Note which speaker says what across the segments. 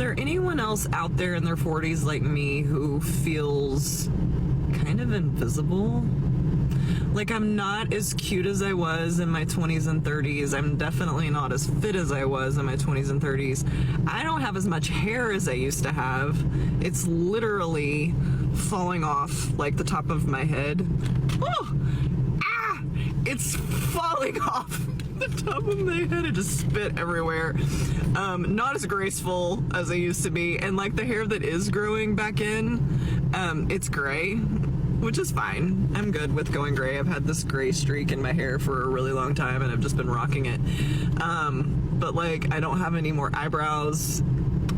Speaker 1: there anyone else out there in their 40s like me who feels kind of invisible? Like, I'm not as cute as I was in my 20s and 30s. I'm definitely not as fit as I was in my 20s and 30s. I don't have as much hair as I used to have. It's literally falling off like the top of my head. Oh! Ah! It's falling off the top of my head. It just spit everywhere. Not as graceful as I used to be. And like the hair that is growing back in, it's gray, which is fine. I'm good with going gray. I've had this gray streak in my hair for a really long time and I've just been rocking it. But like, I don't have any more eyebrows.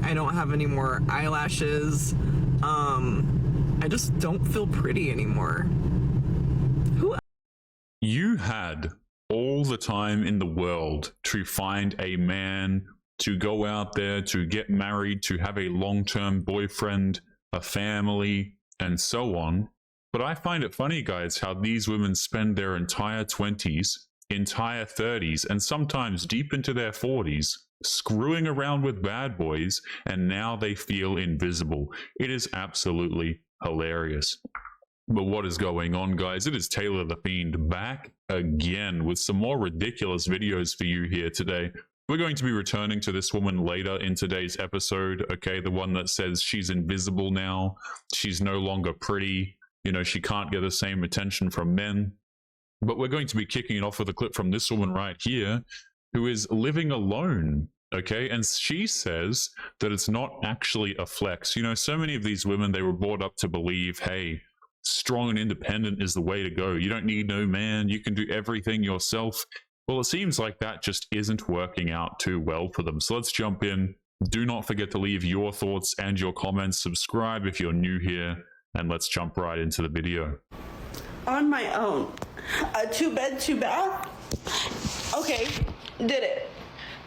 Speaker 1: I don't have any more eyelashes. I just don't feel pretty anymore.
Speaker 2: You had all the time in the world to find a man, to go out there, to get married, to have a long-term boyfriend, a family, and so on. But I find it funny, guys, how these women spend their entire 20s, entire 30s, and sometimes deep into their 40s, screwing around with bad boys, and now they feel invisible. It is absolutely hilarious. But what is going on, guys? It is Taylor the Fiend back again with some more ridiculous videos for you here today. We're going to be returning to this woman later in today's episode, okay? The one that says she's invisible now, she's no longer pretty, you know, she can't get the same attention from men. But we're going to be kicking it off with a clip from this woman right here, who is living alone, okay? And she says that it's not actually a flex. You know, so many of these women, they were brought up to believe, hey, strong and independent is the way to go. You don't need no man. You can do everything yourself. Well, it seems like that just isn't working out too well for them. So let's jump in. Do not forget to leave your thoughts and your comments. Subscribe if you're new here, and let's jump right into the video.
Speaker 3: On my own. A 2-bed, 2-bath? Okay, did it.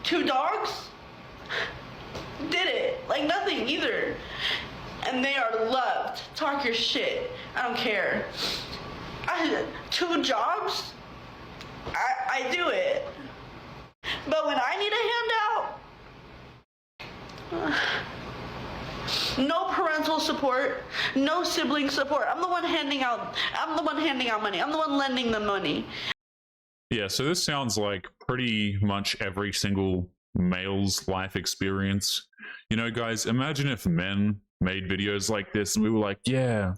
Speaker 3: 2 dogs? Did it. Like nothing either. And they are loved. Talk your shit. I don't care. 2 jobs? I do it. But when I need a handout, no parental support, no sibling support. I'm the one handing out money. I'm the one lending them money.
Speaker 2: Yeah, so this sounds like pretty much every single male's life experience. You know, guys, imagine if men made videos like this and we were like, yeah,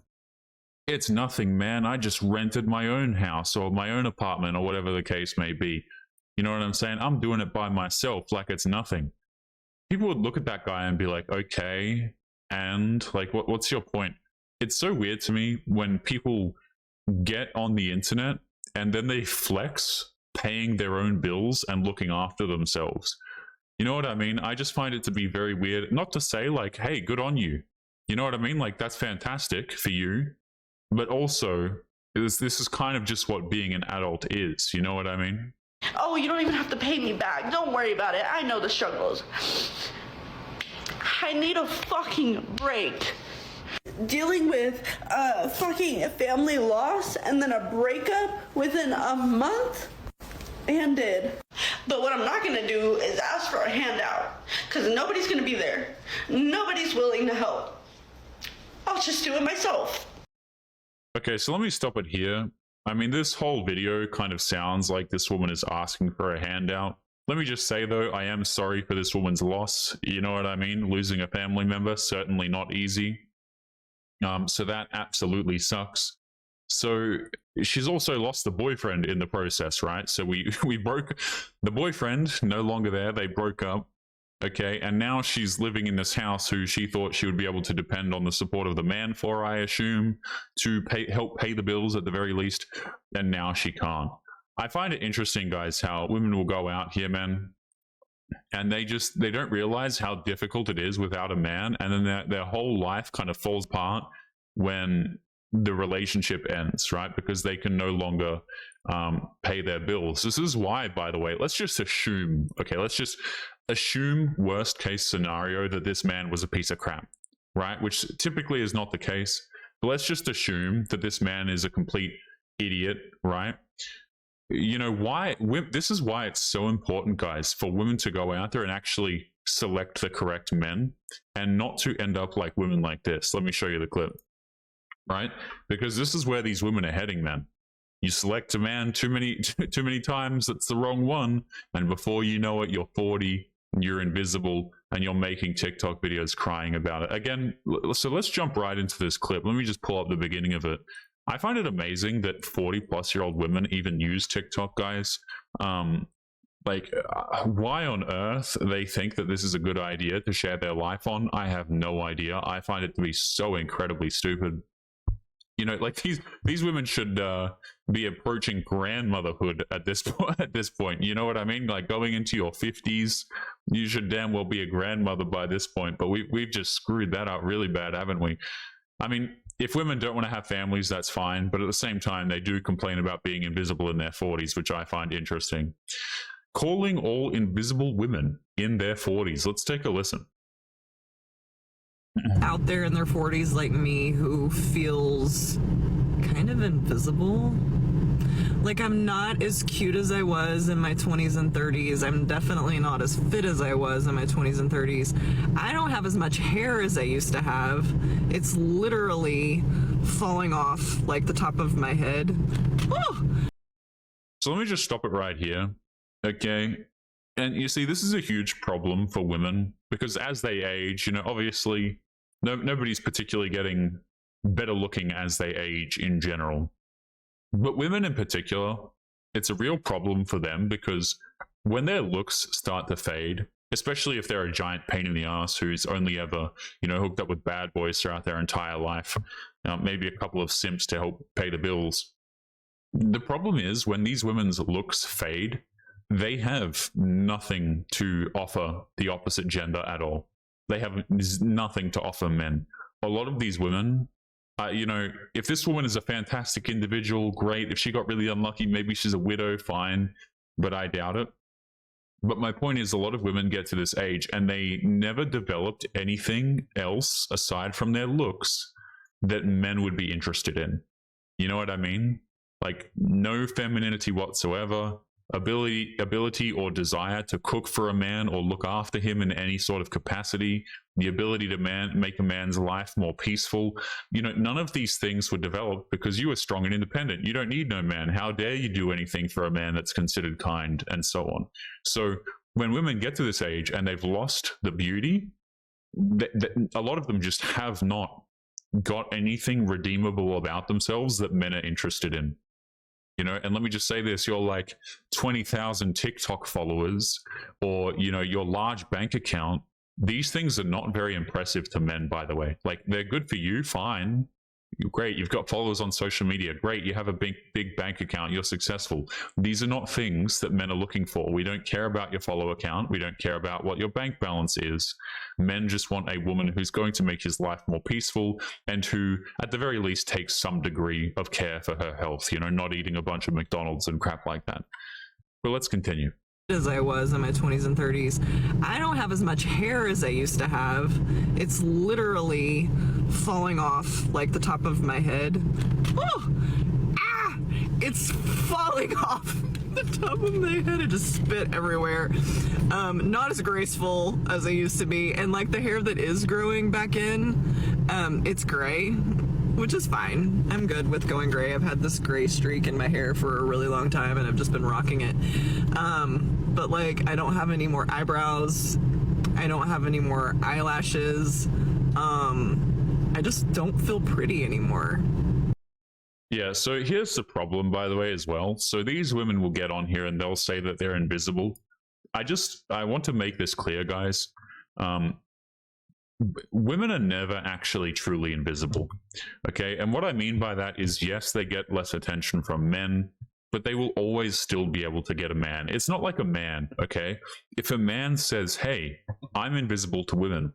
Speaker 2: it's nothing, man. I just rented my own house or my own apartment or whatever the case may be. You know what I'm saying? I'm doing it by myself like it's nothing. People would look at that guy and be like, okay, and like, what's your point? It's so weird to me when people get on the internet and then they flex paying their own bills and looking after themselves. You know what I mean? I just find it to be very weird. Not to say like, hey, good on you. You know what I mean? Like, that's fantastic for you. But also, this is kind of just what being an adult is. You know what I mean?
Speaker 3: Oh, you don't even have to pay me back. Don't worry about it. I know the struggles. I need a fucking break. Dealing with fucking family loss and then a breakup within a month? Ended. But what I'm not gonna do is ask for a handout, because nobody's gonna be there. Nobody's willing to help. I'll just do it myself.
Speaker 2: Okay, so let me stop it here. I mean, this whole video kind of sounds like this woman is asking for a handout. Let me just say, though, I am sorry for this woman's loss. You know what I mean? Losing a family member, certainly not easy. So that absolutely sucks. So she's also lost the boyfriend in the process, right? So we broke the boyfriend, no longer there. They broke up. Okay, and now she's living in this house who she thought she would be able to depend on the support of the man for, I assume, to help pay the bills at the very least, and now she can't. I find it interesting, guys, how women will go out here, man, and they don't realize how difficult it is without a man, and then their whole life kind of falls apart when the relationship ends, right? Because they can no longer pay their bills. This is why, by the way, let's just assume, okay, let's just assume worst case scenario that this man was a piece of crap, right? Which typically is not the case. But let's just assume that this man is a complete idiot, right? You know, this is why it's so important, guys, for women to go out there and actually select the correct men and not to end up like women like this. Let me show you the clip, right? Because this is where these women are heading, man. You select a man too many times, that's the wrong one, and before you know it, you're 40, you're invisible, and you're making TikTok videos crying about it. Again, so let's jump right into this clip. Let me just pull up the beginning of it. I find it amazing that 40-plus-year-old women even use TikTok, guys. Why on earth they think that this is a good idea to share their life on, I have no idea. I find it to be so incredibly stupid. You know, like these women should be approaching grandmotherhood at this point. You know what I mean? Like going into your 50s, you should damn well be a grandmother by this point. But we've just screwed that up really bad, haven't we? I mean, if women don't want to have families, that's fine. But at the same time, they do complain about being invisible in their 40s, which I find interesting. Calling all invisible women in their 40s. Let's take a listen.
Speaker 1: Out there in their 40s like me who feels kind of invisible. Like, I'm not as cute as I was in my 20s and 30s. I'm definitely not as fit as I was in my 20s and 30s. I don't have as much hair as I used to have. It's literally falling off like the top of my head. Woo!
Speaker 2: So let me just stop it right here. Okay. And you see, this is a huge problem for women because as they age, you know, obviously nobody's particularly getting better looking as they age in general. But women in particular, it's a real problem for them because when their looks start to fade, especially if they're a giant pain in the ass who's only ever, you know, hooked up with bad boys throughout their entire life, maybe a couple of simps to help pay the bills. The problem is when these women's looks fade, they have nothing to offer the opposite gender at all. They have nothing to offer men. A lot of these women, you know, if this woman is a fantastic individual, great. If she got really unlucky, maybe she's a widow, fine. But I doubt it. But my point is a lot of women get to this age and they never developed anything else aside from their looks that men would be interested in. You know what I mean? Like no femininity whatsoever. Ability or desire to cook for a man or look after him in any sort of capacity, the ability to make a man's life more peaceful. You know, none of these things were developed because you were strong and independent. You don't need no man. How dare you do anything for a man that's considered kind and so on. So when women get to this age and they've lost the beauty, a lot of them just have not got anything redeemable about themselves that men are interested in. You know, and let me just say this, you're like 20,000 TikTok followers or, you know, your large bank account. These things are not very impressive to men, by the way. Like they're good for you, fine. Great, you've got followers on social media. Great, you have a big bank account. You're successful. These are not things that men are looking for. We don't care about your follow account. We don't care about what your bank balance is. Men just want a woman who's going to make his life more peaceful and who, at the very least, takes some degree of care for her health. You know, not eating a bunch of McDonald's and crap like that. But let's continue.
Speaker 1: As I was in my 20s and 30s. I don't have as much hair as I used to have. It's literally falling off like the top of my head. Woo! Ah! It's falling off the top of my head. I just spit everywhere. Not as graceful as I used to be. And like the hair that is growing back in, it's gray, which is fine. I'm good with going gray. I've had this gray streak in my hair for a really long time and I've just been rocking it. But like, I don't have any more eyebrows. I don't have any more eyelashes. I just don't feel pretty anymore.
Speaker 2: Yeah, so here's the problem, by the way, as well. So these women will get on here and they'll say that they're invisible. I want to make this clear, guys. Women are never actually truly invisible. Okay, and what I mean by that is, yes, they get less attention from men, but they will always still be able to get a man. It's not like a man, okay? If a man says, hey, I'm invisible to women,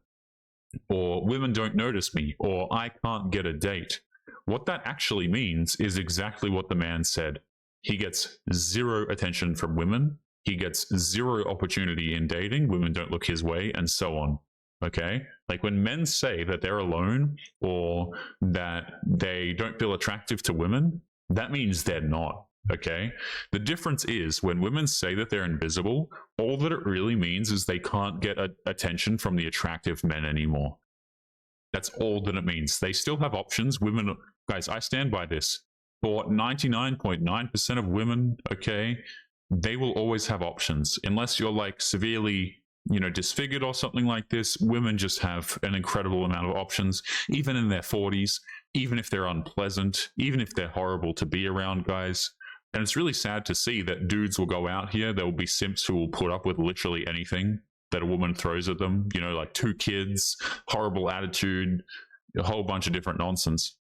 Speaker 2: or women don't notice me, or I can't get a date, what that actually means is exactly what the man said. He gets zero attention from women. He gets zero opportunity in dating. Women don't look his way, and so on. Okay? Like when men say that they're alone or that they don't feel attractive to women, that means they're not. Okay, the difference is when women say that they're invisible, all that it really means is they can't get attention from the attractive men anymore. That's all that it means. They still have options. Women, guys, I stand by this. For 99.9% of women, okay, they will always have options. Unless you're like severely, disfigured or something like this, women just have an incredible amount of options, even in their 40s, even if they're unpleasant, even if they're horrible to be around, guys. And it's really sad to see that dudes will go out here. There will be simps who will put up with literally anything that a woman throws at them, like 2 kids, horrible attitude, a whole bunch of different nonsense.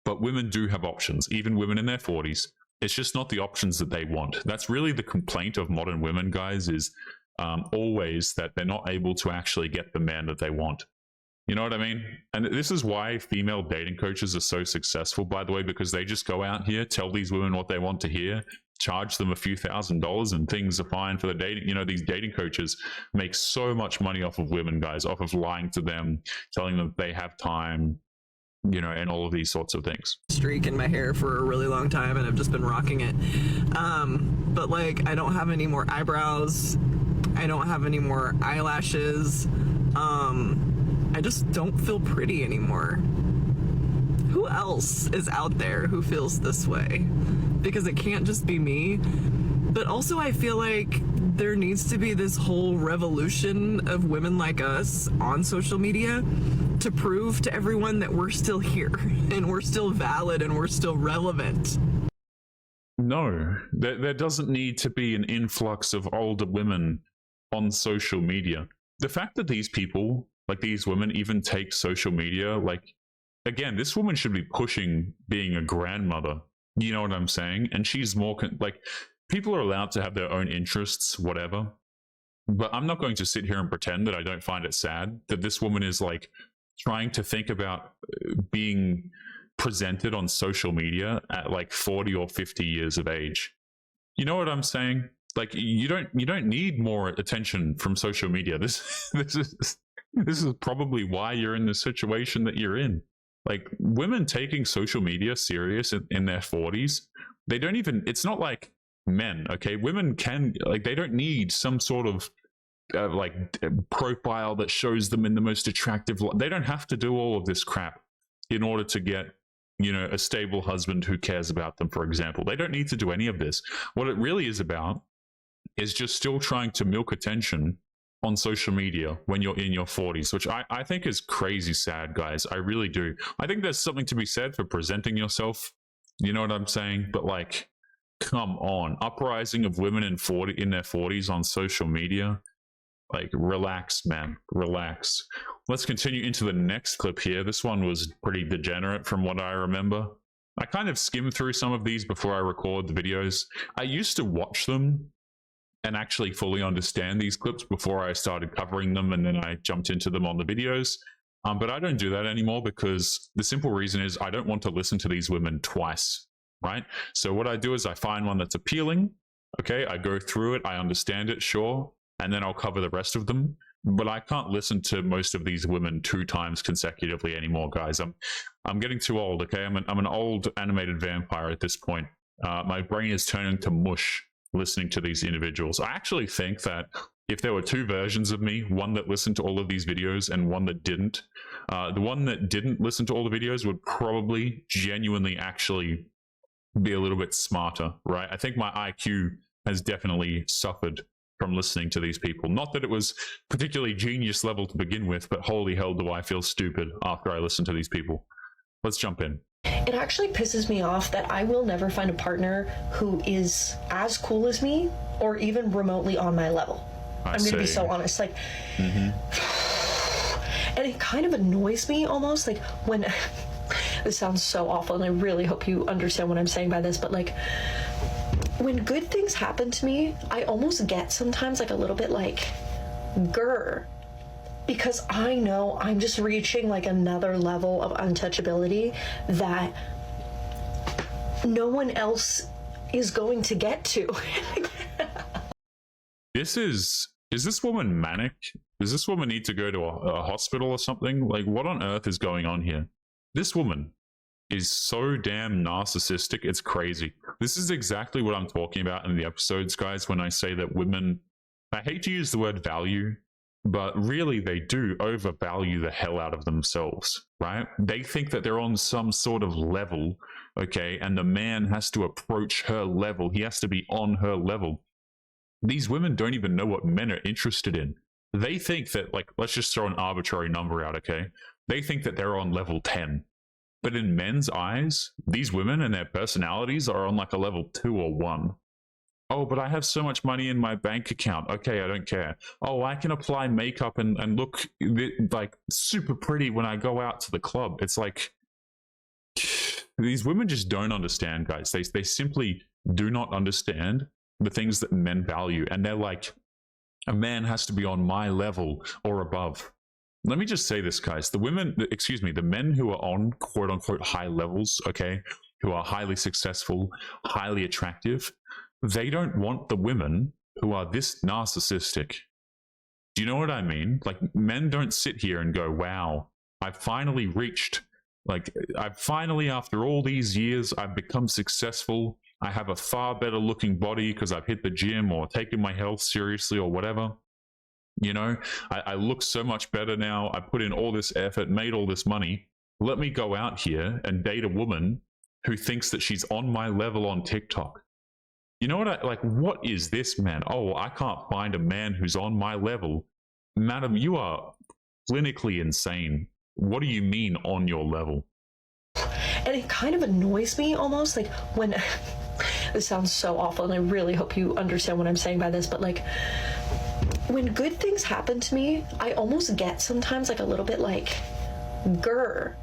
Speaker 2: But women do have options, even women in their 40s. It's just not the options that they want. That's really the complaint of modern women, guys, is always that they're not able to actually get the man that they want. You know what I mean? And this is why female dating coaches are so successful, by the way, because they just go out here, tell these women what they want to hear, charge them a few $1,000s, and things are fine for the dating. These dating coaches make so much money off of women, guys, off of lying to them, telling them they have time, and all of these sorts of things.
Speaker 1: Streak in my hair for a really long time, and I've just been rocking it. But like, I don't have any more eyebrows. I don't have any more eyelashes. I just don't feel pretty anymore. Who else is out there who feels this way? Because it can't just be me. But also I feel like there needs to be this whole revolution of women like us on social media to prove to everyone that we're still here and we're still valid and we're still relevant.
Speaker 2: No, there doesn't need to be an influx of older women on social media. The fact that these people, like these women, even take social media, like, again, this woman should be pushing being a grandmother. You know what I'm saying? And she's more like, people are allowed to have their own interests, whatever. But I'm not going to sit here and pretend that I don't find it sad that this woman is like trying to think about being presented on social media at like 40 or 50 years of age. You know what I'm saying? Like, you don't need more attention from social media. This is probably why you're in the situation that you're in. Like, women taking social media serious in their 40s, they don't even, it's not like men, okay? Women can, like, they don't need some sort of profile that shows them in the most attractive light. They don't have to do all of this crap in order to get, a stable husband who cares about them, for example. They don't need to do any of this. What it really is about is just still trying to milk attention on social media when you're in your 40s, which I think is crazy sad, guys. I really do. I think there's something to be said for presenting yourself. You know what I'm saying? But like, come on. Uprising of women in their 40s on social media. Like, relax, man. Relax. Let's continue into the next clip here. This one was pretty degenerate from what I remember. I kind of skim through some of these before I record the videos. I used to watch them and actually fully understand these clips before I started covering them, and then I jumped into them on the videos. But I don't do that anymore because the simple reason is I don't want to listen to these women twice, right? So what I do is I find one that's appealing, okay? I go through it, I understand it, sure, and then I'll cover the rest of them. But I can't listen to most of these women 2 times consecutively anymore, guys. I'm getting too old, okay? I'm an old animated vampire at this point. My brain is turning to mush listening to these individuals. I actually think that if there were 2 versions of me, one that listened to all of these videos and one that didn't, the one that didn't listen to all the videos would probably genuinely actually be a little bit smarter, right? I think my IQ has definitely suffered from listening to these people. Not that it was particularly genius level to begin with, but holy hell do I feel stupid after I listen to these people. Let's jump in.
Speaker 4: It actually pisses me off that I will never find a partner who is as cool as me or even remotely on my level. I'm going to be so honest. Like, and it kind of annoys me almost, like, when this sounds so awful, and I really hope you understand what I'm saying by this, but like, when good things happen to me, I almost get sometimes like a little bit like, grr. Because I know I'm just reaching like another level of untouchability that no one else is going to get to.
Speaker 2: Is this woman manic? Does this woman need to go to a hospital or something? Like, what on earth is going on here? This woman, is so damn narcissistic. It's crazy. This is exactly what I'm talking about in the episodes, guys, when I say that women, I hate to use the word value, but really they do overvalue the hell out of themselves, right? They think that they're on some sort of level, okay, and the man has to approach her level. He has to be on her level. These women don't even know what men are interested in. They think that, like, let's just throw an arbitrary number out, okay? They think that they're on level 10. But in men's eyes, these women and their personalities are on like a level 2 or 1. Oh, but I have so much money in my bank account. Okay, I don't care. Oh, I can apply makeup and look like super pretty when I go out to the club. It's like, these women just don't understand, guys. They simply do not understand the things that men value. And they're like, a man has to be on my level or above. Let me just say this, guys. The men who are on quote unquote high levels, okay, who are highly successful, highly attractive, they don't want the women who are this narcissistic. Do you know what I mean? Like, men don't sit here and go, wow, I've finally reached, like, after all these years, I've become successful. I have a far better looking body because I've hit the gym or taken my health seriously or whatever. You know, I look so much better now. I put in all this effort, made all this money. Let me go out here and date a woman who thinks that she's on my level on TikTok. You know what? What is this, man? Oh, I can't find a man who's on my level. Madam, you are clinically insane. What do you mean on your level?
Speaker 4: And it kind of annoys me almost, like, when this sounds so awful, and I really hope you understand what I'm saying by this, but like, when good things happen to me, I almost get sometimes like a little bit like, grr,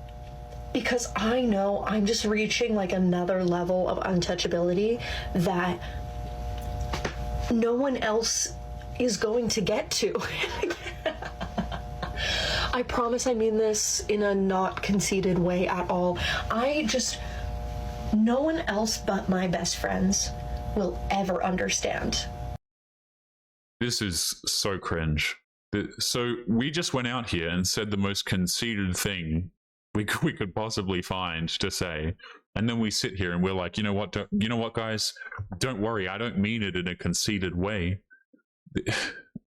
Speaker 4: because I know I'm just reaching like another level of untouchability that no one else is going to get to. I promise I mean this in a not conceited way at all. No one else but my best friends will ever understand.
Speaker 2: This is so cringe. So we just went out here and said the most conceited thing we could possibly find to say, and then we sit here and we're like, you know what, guys, don't worry, I don't mean it in a conceited way.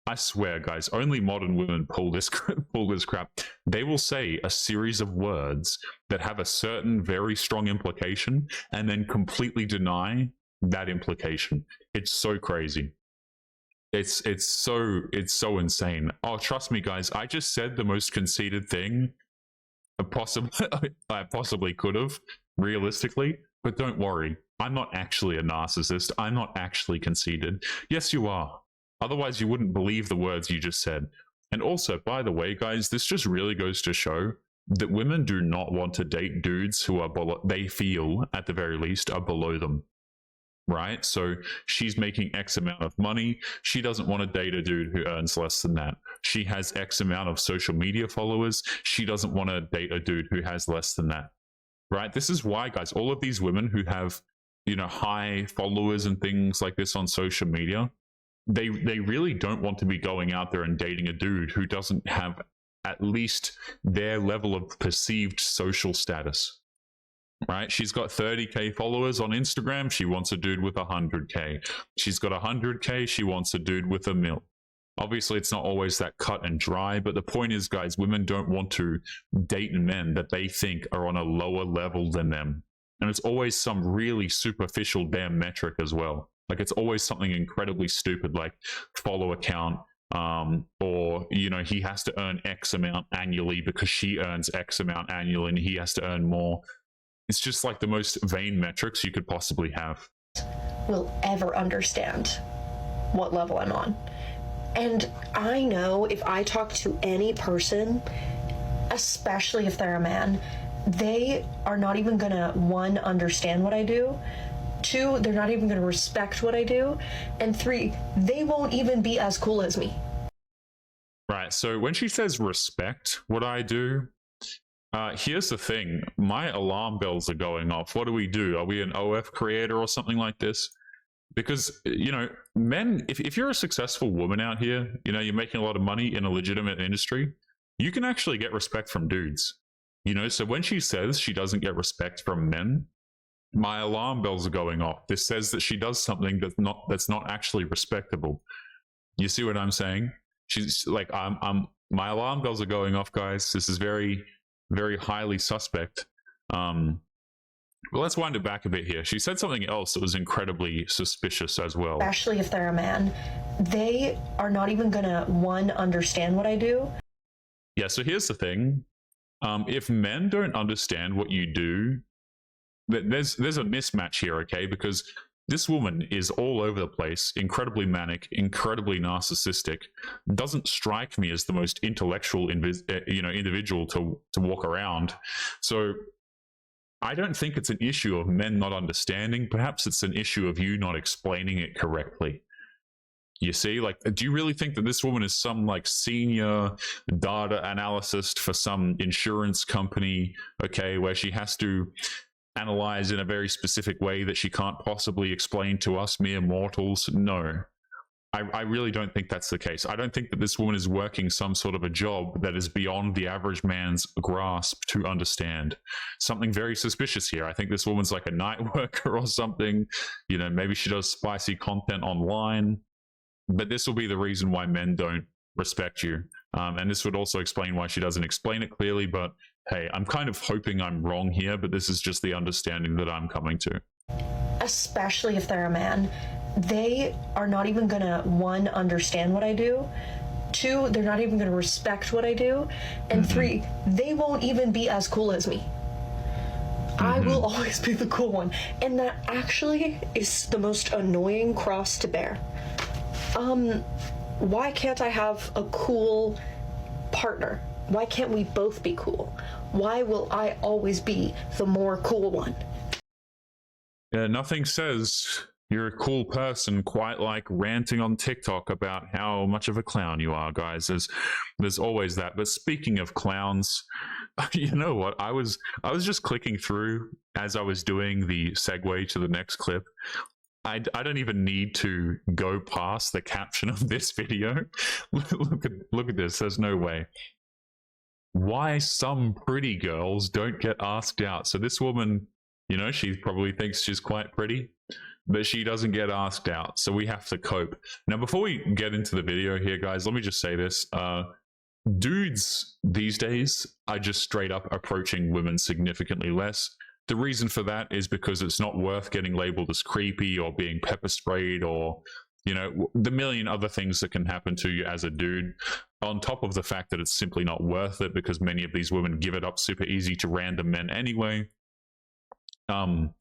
Speaker 2: I swear, guys, only modern women pull this crap. They will say a series of words that have a certain very strong implication and then completely deny that implication. It's so crazy. It's so insane. Oh, trust me, guys, I just said the most conceited thing I possibly could have, realistically, but don't worry, I'm not actually a narcissist. I'm not actually conceited. Yes, you are. Otherwise, you wouldn't believe the words you just said. And also, by the way, guys, this just really goes to show that women do not want to date dudes who are they feel, at the very least, are below them. Right? So she's making X amount of money. She doesn't want to date a dude who earns less than that. She has X amount of social media followers. She doesn't want to date a dude who has less than that. Right? This is why, guys, all of these women who have, high followers and things like this on social media, they really don't want to be going out there and dating a dude who doesn't have at least their level of perceived social status. Right? She's got 30K followers on Instagram. She wants a dude with 100K. She's got 100K. She wants a dude with 1 mil. Obviously, it's not always that cut and dry, but the point is, guys, women don't want to date men that they think are on a lower level than them. And it's always some really superficial damn metric as well. Like, it's always something incredibly stupid, like follower count, or, he has to earn X amount annually because she earns X amount annually and he has to earn more. It's just like the most vain metrics you could possibly have.
Speaker 4: Will ever understand what level I'm on. And I know if I talk to any person, especially if they're a man, they are not even gonna, 1, understand what I do, 2, they're not even gonna respect what I do, and 3, they won't even be as cool as me.
Speaker 2: Right, so when she says respect what I do, here's the thing. My alarm bells are going off. What do we do? Are we an OF creator or something like this? Because, men, if you're a successful woman out here, you're making a lot of money in a legitimate industry, you can actually get respect from dudes. You know, so when she says she doesn't get respect from men, my alarm bells are going off. This says that she does something that's not actually respectable. You see what I'm saying? She's like, my alarm bells are going off, guys. This is very, very highly suspect. Well, let's wind it back a bit here. She said something else that was incredibly suspicious as well.
Speaker 4: Especially if they're a man, they are not even gonna, one, understand what I do.
Speaker 2: Yeah, so here's the thing. If men don't understand what you do, there's a mismatch here, okay? Because this woman is all over the place, incredibly manic, incredibly narcissistic. Doesn't strike me as the most intellectual, individual to walk around. So I don't think it's an issue of men not understanding. Perhaps it's an issue of you not explaining it correctly. You see, like, do you really think that this woman is some like senior data analyst for some insurance company, okay, where she has to analyze in a very specific way that she can't possibly explain to us mere mortals? No. I really don't think that's the case. I don't think that this woman is working some sort of a job that is beyond the average man's grasp to understand. Something very suspicious here. I think this woman's like a night worker or something. You know, maybe she does spicy content online. But this will be the reason why men don't respect you. And this would also explain why she doesn't explain it clearly. But hey, I'm kind of hoping I'm wrong here, but this is just the understanding that I'm coming to.
Speaker 4: Especially if they're a man, they are not even gonna, one, understand what I do. Two, they're not even gonna respect what I do. And three, they won't even be as cool as me. I will always be the cool one. And that actually is the most annoying cross to bear. Why can't I have a cool partner? Why can't we both be cool? Why will I always be the more cool one?
Speaker 2: Yeah, nothing says you're a cool person quite like ranting on TikTok about how much of a clown you are, guys. There's always that. But speaking of clowns, you know what? I was just clicking through as I was doing the segue to the next clip. I don't even need to go past the caption of this video. Look at this. There's no way. Why some pretty girls don't get asked out. So this woman, you know, she probably thinks she's quite pretty, but she doesn't get asked out. So we have to cope. Now, before we get into the video here, guys, let me just say this. Dudes these days are just straight up approaching women significantly less. The reason for that is because it's not worth getting labeled as creepy or being pepper sprayed or, you know, the million other things that can happen to you as a dude. On top of the fact that it's simply not worth it because many of these women give it up super easy to random men anyway. You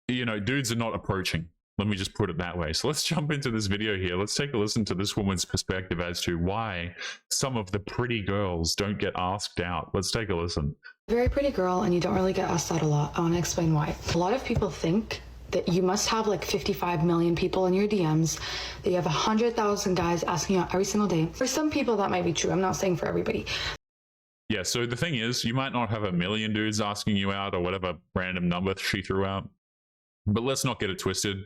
Speaker 2: know, dudes are not approaching. Let me just put it that way. So let's jump into this video here. Let's take a listen to this woman's perspective as to why some of the pretty girls don't get asked out. Let's take a listen.
Speaker 5: Very pretty girl and you don't really get asked out a lot. I want to explain why. A lot of people think that you must have like 55 million people in your DMs, that you have 100,000 guys asking you out every single day. For some people that might be true. I'm not saying for everybody.
Speaker 2: Yeah, so the thing is, you might not have a million dudes asking you out or whatever random number she threw out, but let's not get it twisted.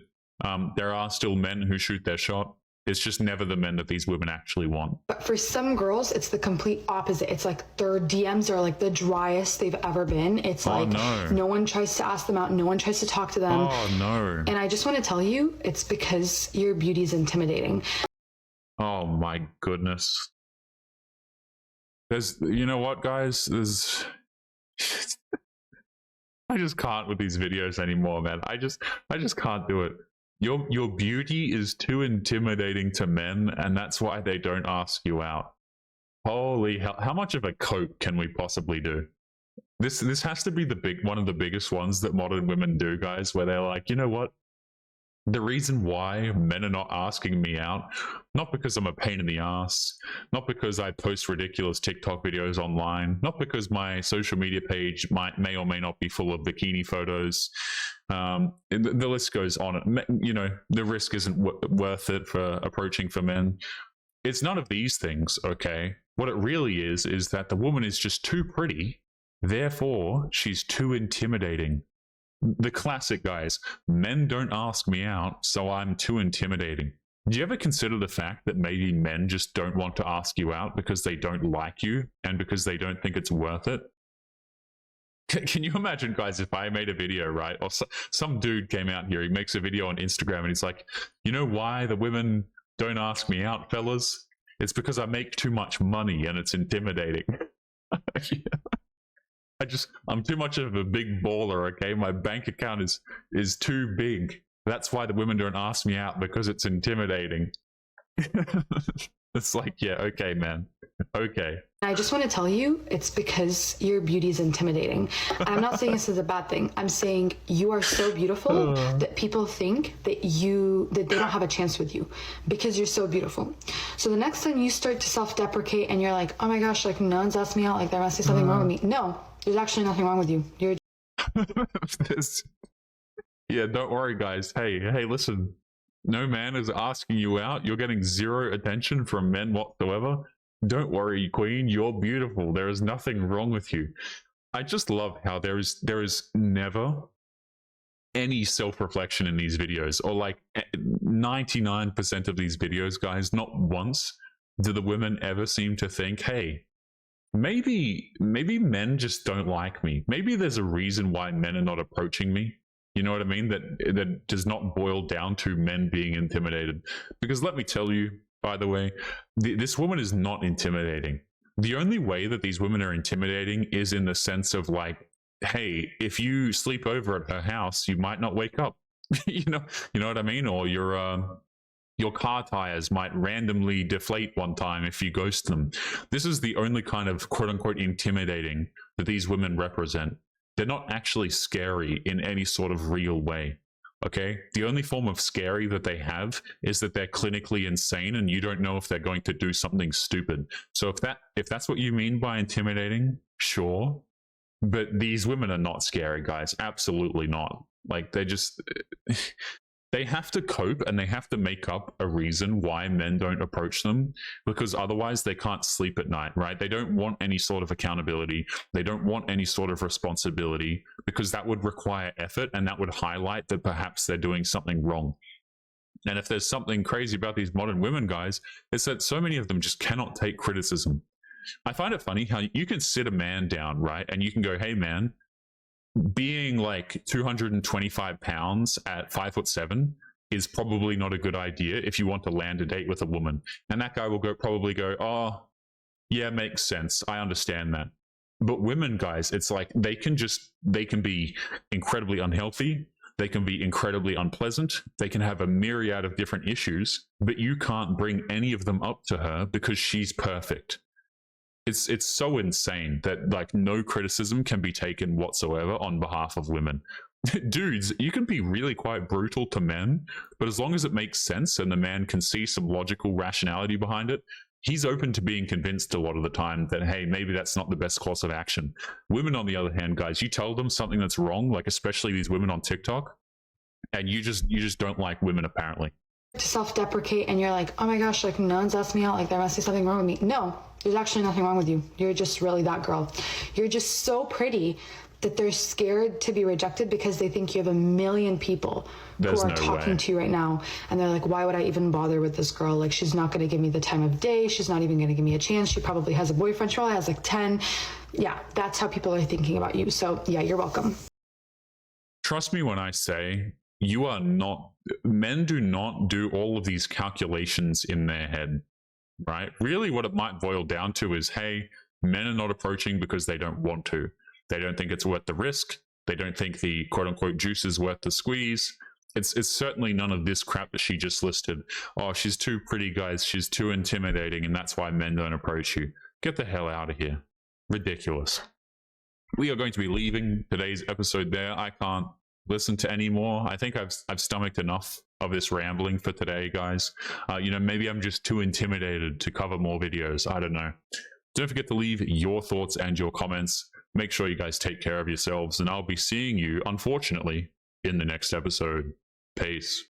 Speaker 2: There are still men who shoot their shot. It's just never the men that these women actually want.
Speaker 5: But for some girls, it's the complete opposite. It's like their DMs are like the driest they've ever been. It's like no one tries to ask them out. No one tries to talk to them.
Speaker 2: Oh, no.
Speaker 5: And I just want to tell you, it's because your beauty is intimidating.
Speaker 2: Oh, my goodness. You know what, guys? I just can't with these videos anymore, man. I just can't do it. Your beauty is too intimidating to men, and that's why they don't ask you out. Holy hell! How much of a cope can we possibly do? This has to be one of the biggest ones that modern women do, guys. Where they're like, you know what? The reason why men are not asking me out, not because I'm a pain in the ass, not because I post ridiculous TikTok videos online, not because my social media page may or may not be full of bikini photos. The list goes on. You know, the risk isn't worth it for approaching for men. It's none of these things, okay? What it really is that the woman is just too pretty, therefore she's too intimidating. The classic, guys. Men don't ask me out, so I'm too intimidating. Do you ever consider the fact that maybe men just don't want to ask you out because they don't like you and because they don't think it's worth it? Can you imagine, guys, if I made a video, right? Or some dude came out here, he makes a video on Instagram and he's like, you know why the women don't ask me out, fellas? It's because I make too much money and it's intimidating. I'm too much of a big baller, okay? My bank account is too big. That's why the women don't ask me out, because it's intimidating. It's like, yeah, okay, man. Okay.
Speaker 5: I just want to tell you, it's because your beauty is intimidating. I'm not saying this is a bad thing. I'm saying you are so beautiful that people think that they don't have a chance with you because you're so beautiful. So the next time you start to self-deprecate and you're like, oh my gosh, like no one's asked me out, like there must be something wrong with me. No, there's actually nothing wrong with you. You're
Speaker 2: Yeah, don't worry, guys. Hey, listen. No man is asking you out. You're getting zero attention from men whatsoever. Don't worry, queen. You're beautiful. There is nothing wrong with you. I just love how there is never any self-reflection in these videos, or like 99% of these videos, guys, not once do the women ever seem to think, hey, maybe men just don't like me. Maybe there's a reason why men are not approaching me. You know what I mean? That does not boil down to men being intimidated. Because let me tell you, by the way, this woman is not intimidating. The only way that these women are intimidating is in the sense of like, hey, if you sleep over at her house, you might not wake up. you know what I mean? Or your car tires might randomly deflate one time if you ghost them. This is the only kind of quote unquote intimidating that these women represent. They're not actually scary in any sort of real way. Okay? The only form of scary that they have is that they're clinically insane and you don't know if they're going to do something stupid. So if that's what you mean by intimidating, sure. But these women are not scary, guys. Absolutely not. Like they have to cope and they have to make up a reason why men don't approach them, because otherwise they can't sleep at night, right? They don't want any sort of accountability. They don't want any sort of responsibility, because that would require effort and that would highlight that perhaps they're doing something wrong. And if there's something crazy about these modern women, guys, it's that so many of them just cannot take criticism. I find it funny how you can sit a man down, right? And you can go, hey man, being like 225 pounds at 5'7" is probably not a good idea if you want to land a date with a woman. And that guy will probably go, oh, yeah, makes sense. I understand that. But women, guys, it's like they can be incredibly unhealthy. They can be incredibly unpleasant. They can have a myriad of different issues, but you can't bring any of them up to her because she's perfect. It's so insane that like no criticism can be taken whatsoever on behalf of women. Dudes, you can be really quite brutal to men, but as long as it makes sense and the man can see some logical rationality behind it, he's open to being convinced a lot of the time that, hey, maybe that's not the best course of action. Women, on the other hand, guys, you tell them something that's wrong, like especially these women on TikTok, and you just don't like women apparently.
Speaker 5: To self-deprecate and you're like, oh my gosh, like no one's asked me out, like there must be something wrong with me. No, there's actually nothing wrong with you. You're just really that girl. You're just so pretty that they're scared to be rejected because they think you have a million people who are talking to you right now. And they're like, why would I even bother with this girl? Like, she's not going to give me the time of day. She's not even going to give me a chance. She probably has a boyfriend. She probably has like 10. Yeah, that's how people are thinking about you. So yeah, you're welcome.
Speaker 2: Trust me when I say you are not, men do not do all of these calculations in their head, right? Really what it might boil down to is, hey, men are not approaching because they don't want to. They don't think it's worth the risk. They don't think the quote unquote juice is worth the squeeze. It's certainly none of this crap that she just listed. Oh, she's too pretty, guys. She's too intimidating, and that's why men don't approach you. Get the hell out of here. Ridiculous. We are going to be leaving today's episode there. I can't listen to any more. I think I've stomached enough of this rambling for today, guys. Maybe I'm just too intimidated to cover more videos. I don't know. Don't forget to leave your thoughts and your comments. Make sure you guys take care of yourselves, and I'll be seeing you, unfortunately, in the next episode. Peace.